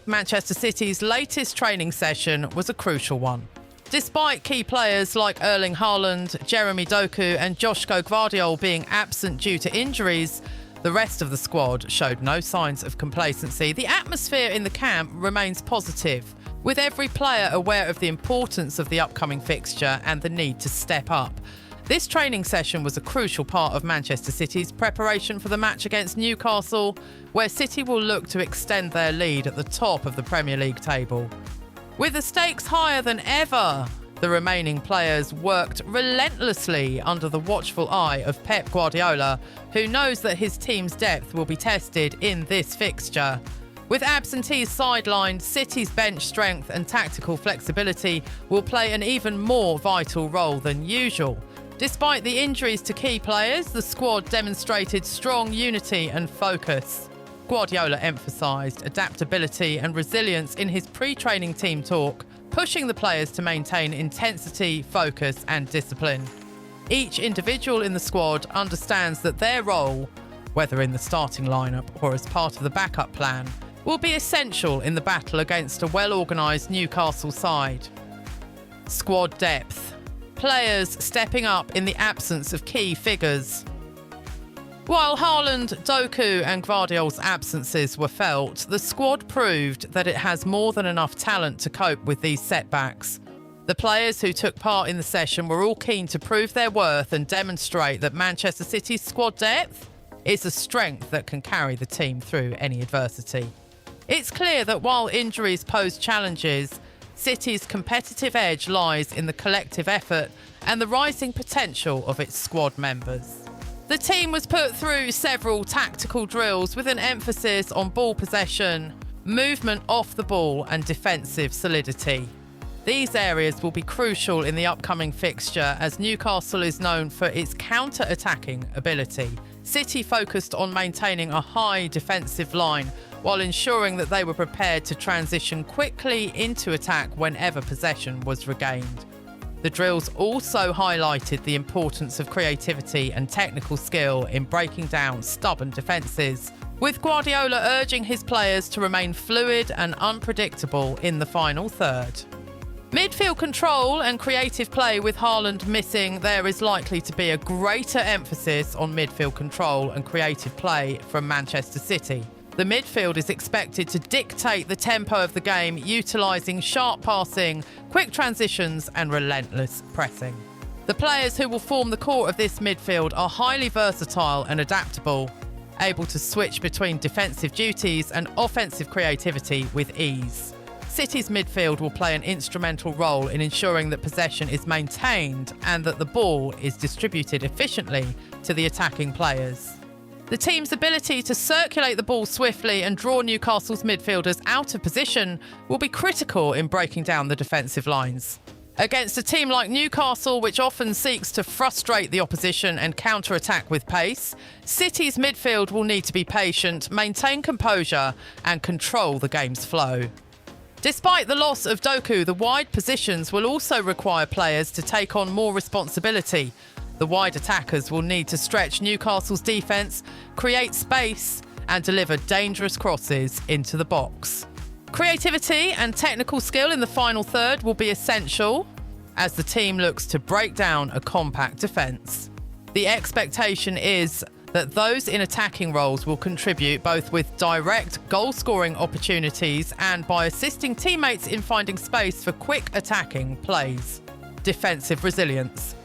Manchester City's latest training session was a crucial one. Despite key players like Erling Harland, Jeremy Doku and Josko being absent due to injuries, the rest of the squad showed no signs of complacency. The atmosphere in the camp remains positive, with every player aware of the importance of the upcoming fixture and the need to step up. This training session was a crucial part of Manchester City's preparation for the match against Newcastle, where City will look to extend their lead at the top of the Premier League table. With the stakes higher than ever, the remaining players worked relentlessly under the watchful eye of Pep Guardiola, who knows that his team's depth will be tested in this fixture. With absentees sidelined, City's bench strength and tactical flexibility will play an even more vital role than usual. Despite the injuries to key players, the squad demonstrated strong unity and focus. Guardiola emphasised adaptability and resilience in his pre-training team talk, pushing the players to maintain intensity, focus and discipline. Each individual in the squad understands that their role, whether in the starting lineup or as part of the backup plan, will be essential in the battle against a well-organised Newcastle side. Squad depth. Players stepping up in the absence of key figures. While Harland, Doku and Gvardiol's absences were felt, the squad proved that it has more than enough talent to cope with these setbacks. The players who took part in the session were all keen to prove their worth and demonstrate that Manchester City's squad depth is a strength that can carry the team through any adversity. It's clear that while injuries pose challenges, City's competitive edge lies in the collective effort and the rising potential of its squad members. The team was put through several tactical drills with an emphasis on ball possession, movement off the ball and defensive solidity. These areas will be crucial in the upcoming fixture as Newcastle is known for its counter-attacking ability. City focused on maintaining a high defensive line while ensuring that they were prepared to transition quickly into attack whenever possession was regained. The drills also highlighted the importance of creativity and technical skill in breaking down stubborn defences, with Guardiola urging his players to remain fluid and unpredictable in the final third. Midfield control and creative play with Harland missing, there is likely to be a greater emphasis on midfield control and creative play from Manchester City. The midfield is expected to dictate the tempo of the game, utilising sharp passing, quick transitions and relentless pressing. The players who will form the core of this midfield are highly versatile and adaptable, able to switch between defensive duties and offensive creativity with ease. City's midfield will play an instrumental role in ensuring that possession is maintained and that the ball is distributed efficiently to the attacking players. The team's ability to circulate the ball swiftly and draw Newcastle's midfielders out of position will be critical in breaking down the defensive lines. Against a team like Newcastle, which often seeks to frustrate the opposition and counter-attack with pace, City's midfield will need to be patient, maintain composure and control the game's flow. Despite the loss of Doku, the wide positions will also require players to take on more responsibility. The wide attackers will need to stretch Newcastle's defence, create space and deliver dangerous crosses into the box. Creativity and technical skill in the final third will be essential as the team looks to break down a compact defence. The expectation is that those in attacking roles will contribute both with direct goal-scoring opportunities and by assisting teammates in finding space for quick attacking plays. Defensive resilience.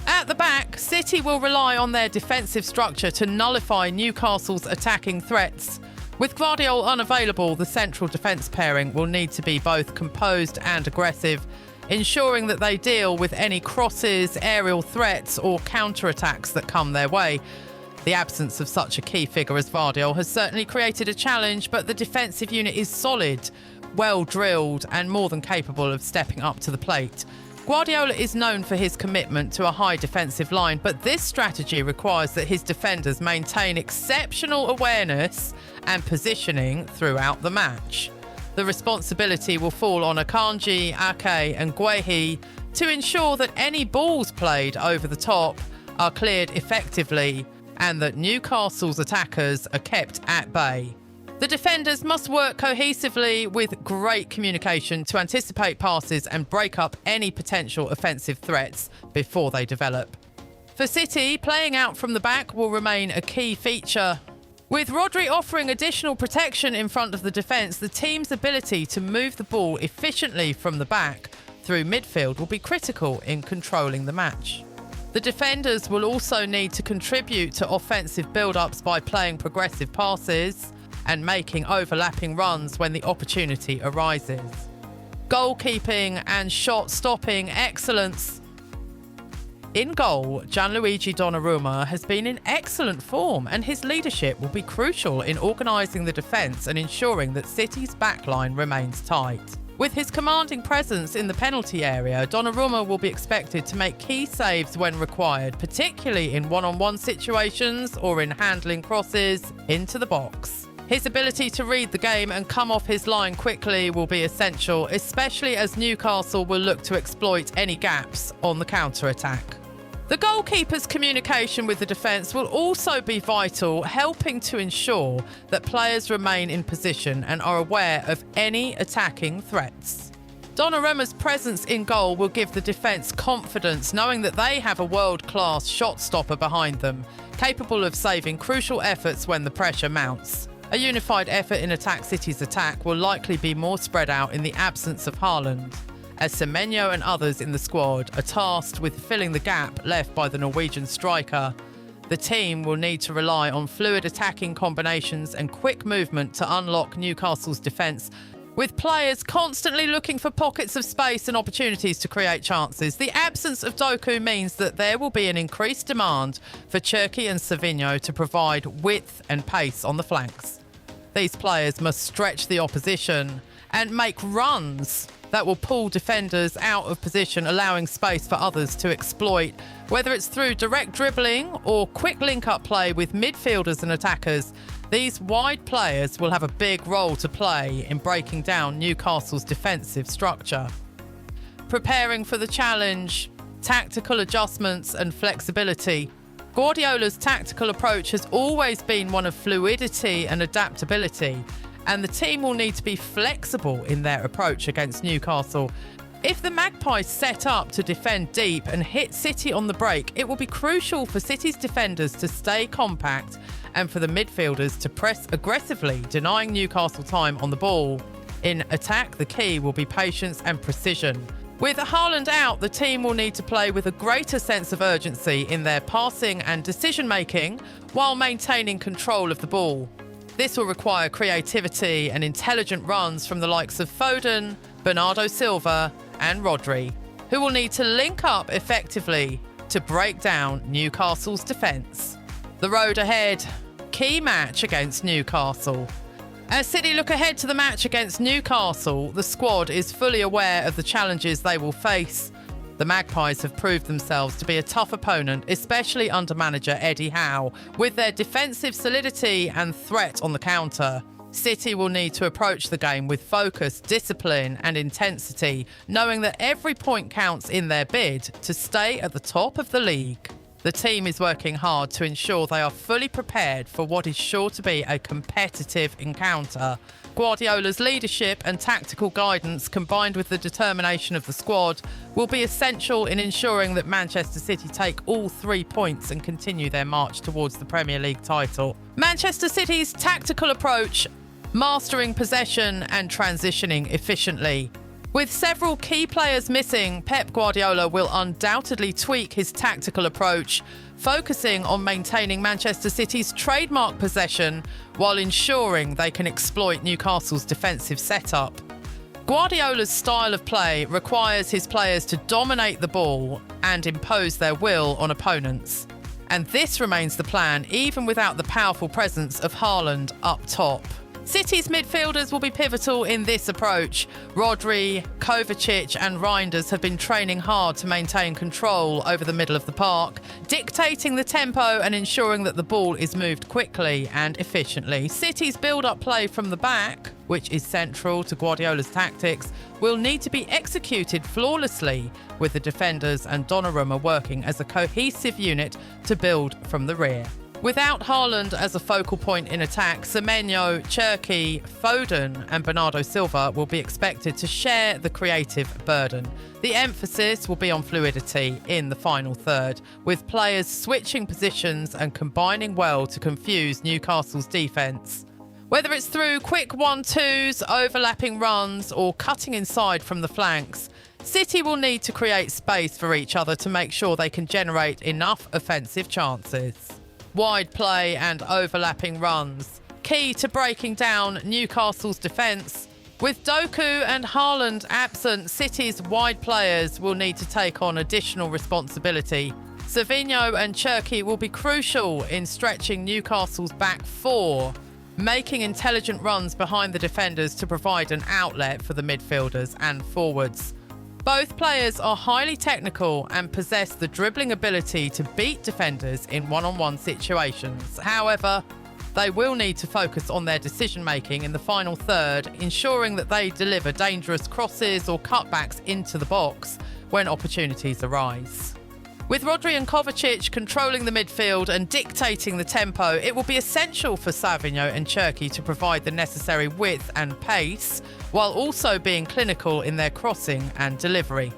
At the back, City will rely on their defensive structure to nullify Newcastle's attacking threats. With Gvardiol unavailable, the central defence pairing will need to be both composed and aggressive, ensuring that they deal with any crosses, aerial threats or counter-attacks that come their way. The absence of such a key figure as Gvardiol has certainly created a challenge, but the defensive unit is solid, well drilled and more than capable of stepping up to the plate. Guardiola is known for his commitment to a high defensive line, but this strategy requires that his defenders maintain exceptional awareness and positioning throughout the match. The responsibility will fall on Akanji, Ake and Guehi to ensure that any balls played over the top are cleared effectively and that Newcastle's attackers are kept at bay. The defenders must work cohesively with great communication to anticipate passes and break up any potential offensive threats before they develop. For City, playing out from the back will remain a key feature. With Rodri offering additional protection in front of the defence, the team's ability to move the ball efficiently from the back through midfield will be critical in controlling the match. The defenders will also need to contribute to offensive build-ups by playing progressive passes and making overlapping runs when the opportunity arises. Goalkeeping and shot-stopping excellence. In goal, Gianluigi Donnarumma has been in excellent form, and his leadership will be crucial in organising the defence and ensuring that City's backline remains tight. With his commanding presence in the penalty area, Donnarumma will be expected to make key saves when required, particularly in one-on-one situations or in handling crosses into the box. His ability to read the game and come off his line quickly will be essential, especially as Newcastle will look to exploit any gaps on the counter-attack. The goalkeeper's communication with the defence will also be vital, helping to ensure that players remain in position and are aware of any attacking threats. Donnarumma's presence in goal will give the defence confidence, knowing that they have a world-class shot stopper behind them, capable of saving crucial efforts when the pressure mounts. A unified effort in Attack City's attack will likely be more spread out in the absence of Harland, as Semenyo and others in the squad are tasked with filling the gap left by the Norwegian striker. The team will need to rely on fluid attacking combinations and quick movement to unlock Newcastle's defence, with players constantly looking for pockets of space and opportunities to create chances. The absence of Doku means that there will be an increased demand for Cherki and Semenyo to provide width and pace on the flanks. These players must stretch the opposition and make runs that will pull defenders out of position, allowing space for others to exploit, whether it's through direct dribbling or quick link-up play with midfielders and attackers. These wide players will have a big role to play in breaking down Newcastle's defensive structure. Preparing for the challenge, tactical adjustments and flexibility. Guardiola's tactical approach has always been one of fluidity and adaptability, and the team will need to be flexible in their approach against Newcastle. If the Magpies set up to defend deep and hit City on the break, it will be crucial for City's defenders to stay compact and for the midfielders to press aggressively, denying Newcastle time on the ball. In attack, the key will be patience and precision. With Harland out, the team will need to play with a greater sense of urgency in their passing and decision-making while maintaining control of the ball. This will require creativity and intelligent runs from the likes of Foden, Bernardo Silva and Rodri, who will need to link up effectively to break down Newcastle's defence. The road ahead, key match against Newcastle. As City look ahead to the match against Newcastle, the squad is fully aware of the challenges they will face. The Magpies have proved themselves to be a tough opponent, especially under manager Eddie Howe, with their defensive solidity and threat on the counter. City will need to approach the game with focus, discipline and intensity, knowing that every point counts in their bid to stay at the top of the league. The team is working hard to ensure they are fully prepared for what is sure to be a competitive encounter. Guardiola's leadership and tactical guidance, combined with the determination of the squad, will be essential in ensuring that Manchester City take all 3 points and continue their march towards the Premier League title. Manchester City's tactical approach, mastering possession and transitioning efficiently. With several key players missing, Pep Guardiola will undoubtedly tweak his tactical approach, focusing on maintaining Manchester City's trademark possession while ensuring they can exploit Newcastle's defensive setup. Guardiola's style of play requires his players to dominate the ball and impose their will on opponents. And this remains the plan even without the powerful presence of Harland up top. City's midfielders will be pivotal in this approach. Rodri, Kovacic and Reinders have been training hard to maintain control over the middle of the park, dictating the tempo and ensuring that the ball is moved quickly and efficiently. City's build-up play from the back, which is central to Guardiola's tactics, will need to be executed flawlessly, with the defenders and Donnarumma working as a cohesive unit to build from the rear. Without Harland as a focal point in attack, Semenyo, Cherki, Foden and Bernardo Silva will be expected to share the creative burden. The emphasis will be on fluidity in the final third, with players switching positions and combining well to confuse Newcastle's defence. Whether it's through quick 1-2s, overlapping runs or cutting inside from the flanks, City will need to create space for each other to make sure they can generate enough offensive chances. Wide play and overlapping runs, key to breaking down Newcastle's defence. With Doku and Harland absent, City's wide players will need to take on additional responsibility. Semenyo and Cherki will be crucial in stretching Newcastle's back four, making intelligent runs behind the defenders to provide an outlet for the midfielders and forwards. Both players are highly technical and possess the dribbling ability to beat defenders in one-on-one situations. However, they will need to focus on their decision-making in the final third, ensuring that they deliver dangerous crosses or cutbacks into the box when opportunities arise. With Rodri and Kovacic controlling the midfield and dictating the tempo, it will be essential for Semenyo and Cherki to provide the necessary width and pace, while also being clinical in their crossing and delivery.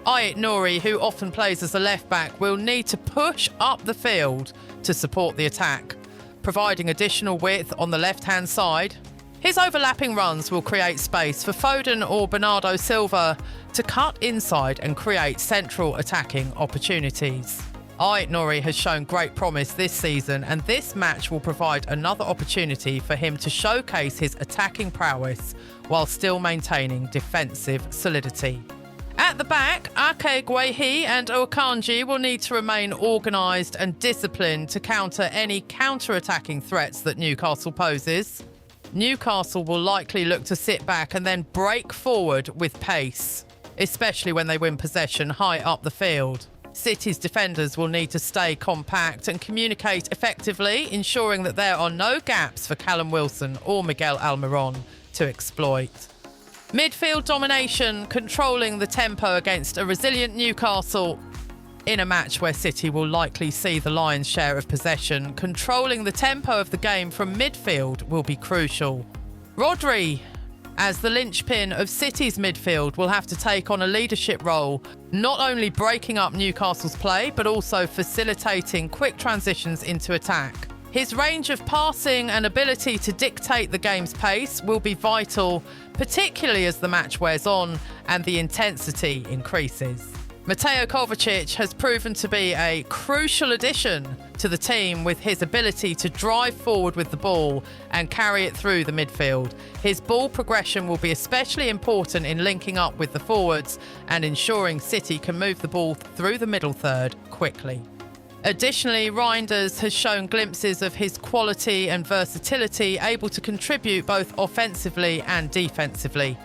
Nouri, who often plays as a left-back, will need to push up the field to support the attack, providing additional width on the left-hand side. His overlapping runs will create space for Foden or Bernardo Silva to cut inside and create central attacking opportunities. Nouri has shown great promise this season, and this match will provide another opportunity for him to showcase his attacking prowess while still maintaining defensive solidity. At the back, Ake, Guehi and Akanji will need to remain organised and disciplined to counter any counter-attacking threats that Newcastle poses. Newcastle will likely look to sit back and then break forward with pace, especially when they win possession high up the field. City's defenders will need to stay compact and communicate effectively, ensuring that there are no gaps for Callum Wilson or Miguel Almiron to exploit. Midfield domination, controlling the tempo against a resilient Newcastle. In a match where City will likely see the lion's share of possession, controlling the tempo of the game from midfield will be crucial. Rodri, as the linchpin of City's midfield, will have to take on a leadership role, not only breaking up Newcastle's play, but also facilitating quick transitions into attack. His range of passing and ability to dictate the game's pace will be vital, particularly as the match wears on and the intensity increases. Mateo Kovacic has proven to be a crucial addition to the team with his ability to drive forward with the ball and carry it through the midfield. His ball progression will be especially important in linking up with the forwards and ensuring City can move the ball through the middle third quickly. Additionally, Reinders has shown glimpses of his quality and versatility, able to contribute both offensively and defensively.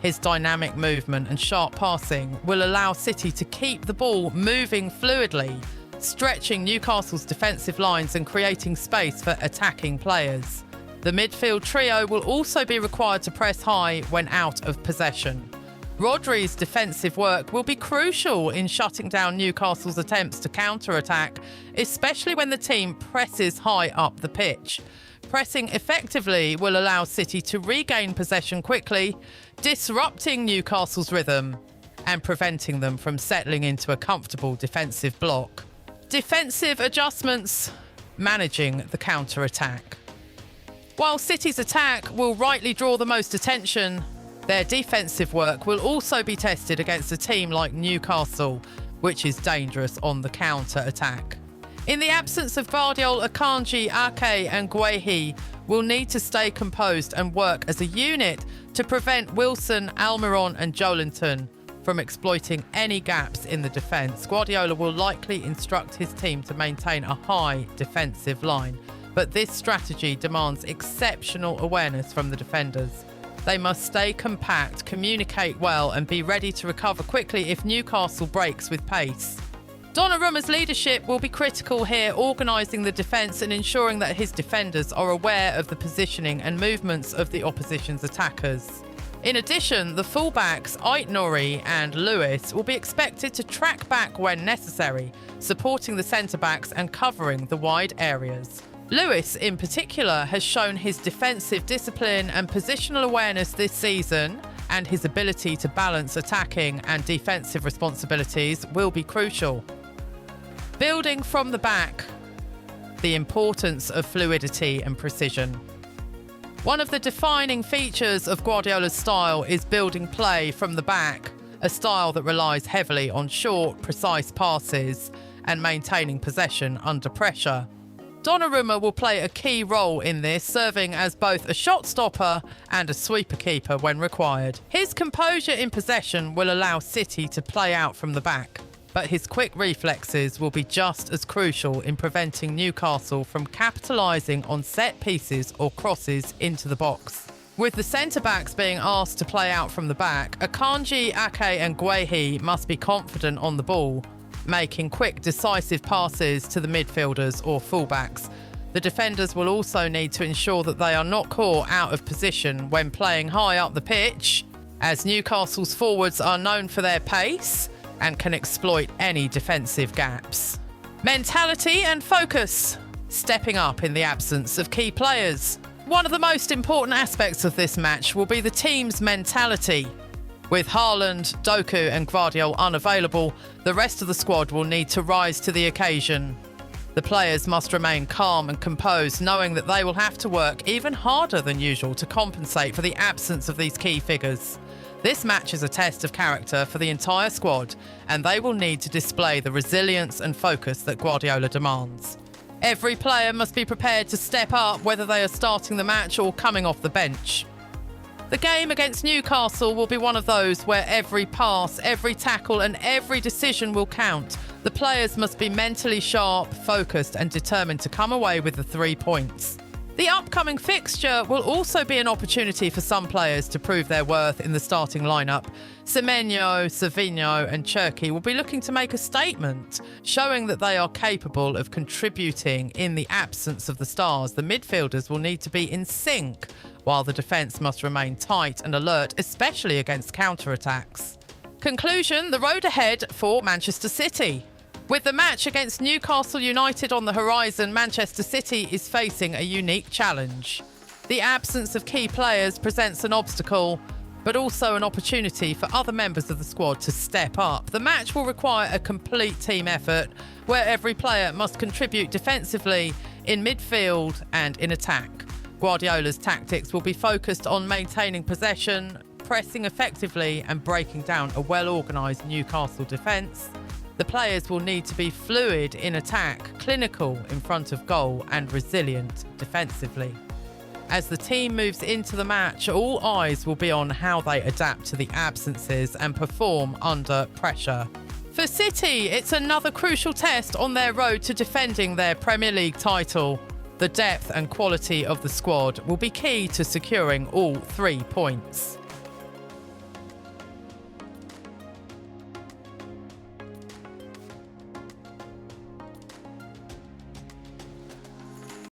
His dynamic movement and sharp passing will allow City to keep the ball moving fluidly, stretching Newcastle's defensive lines and creating space for attacking players. The midfield trio will also be required to press high when out of possession. Rodri's defensive work will be crucial in shutting down Newcastle's attempts to counter-attack, especially when the team presses high up the pitch. Pressing effectively will allow City to regain possession quickly, disrupting Newcastle's rhythm and preventing them from settling into a comfortable defensive block. Defensive adjustments, managing the counter-attack. While City's attack will rightly draw the most attention, their defensive work will also be tested against a team like Newcastle, which is dangerous on the counter-attack. In the absence of Gvardiol, Akanji, Ake and Guehi will need to stay composed and work as a unit to prevent Wilson, Almiron and Jolinton from exploiting any gaps in the defence. Guardiola will likely instruct his team to maintain a high defensive line, but this strategy demands exceptional awareness from the defenders. They must stay compact, communicate well and be ready to recover quickly if Newcastle breaks with pace. Donnarumma's leadership will be critical here, organising the defence and ensuring that his defenders are aware of the positioning and movements of the opposition's attackers. In addition, the fullbacks, Nouri and Lewis, will be expected to track back when necessary, supporting the centre-backs and covering the wide areas. Lewis, in particular, has shown his defensive discipline and positional awareness this season, and his ability to balance attacking and defensive responsibilities will be crucial. Building from the back, the importance of fluidity and precision. One of the defining features of Guardiola's style is building play from the back, a style that relies heavily on short, precise passes and maintaining possession under pressure. Donnarumma will play a key role in this, serving as both a shot stopper and a sweeper keeper when required. His composure in possession will allow City to play out from the back, but his quick reflexes will be just as crucial in preventing Newcastle from capitalising on set pieces or crosses into the box. With the centre-backs being asked to play out from the back, Akanji, Ake and Guehi must be confident on the ball, making quick, decisive passes to the midfielders or fullbacks. The defenders will also need to ensure that they are not caught out of position when playing high up the pitch, as Newcastle's forwards are known for their pace and can exploit any defensive gaps. Mentality and focus, stepping up in the absence of key players. One of the most important aspects of this match will be the team's mentality. With Harland, Doku and Gvardiol unavailable, the rest of the squad will need to rise to the occasion. The players must remain calm and composed, knowing that they will have to work even harder than usual to compensate for the absence of these key figures. This match is a test of character for the entire squad, and they will need to display the resilience and focus that Guardiola demands. Every player must be prepared to step up, whether they are starting the match or coming off the bench. The game against Newcastle will be one of those where every pass, every tackle and every decision will count. The players must be mentally sharp, focused and determined to come away with the 3 points. The upcoming fixture will also be an opportunity for some players to prove their worth in the starting lineup. Semenyo, Savinho and Cherki will be looking to make a statement, showing that they are capable of contributing in the absence of the stars. The midfielders will need to be in sync, while the defence must remain tight and alert, especially against counterattacks. Conclusion, the road ahead for Manchester City. With the match against Newcastle United on the horizon, Manchester City is facing a unique challenge. The absence of key players presents an obstacle, but also an opportunity for other members of the squad to step up. The match will require a complete team effort, where every player must contribute defensively, in midfield and in attack. Guardiola's tactics will be focused on maintaining possession, pressing effectively and breaking down a well-organised Newcastle defence. The players will need to be fluid in attack, clinical in front of goal and resilient defensively. As the team moves into the match, all eyes will be on how they adapt to the absences and perform under pressure. For City, it's another crucial test on their road to defending their Premier League title. The depth and quality of the squad will be key to securing all 3 points.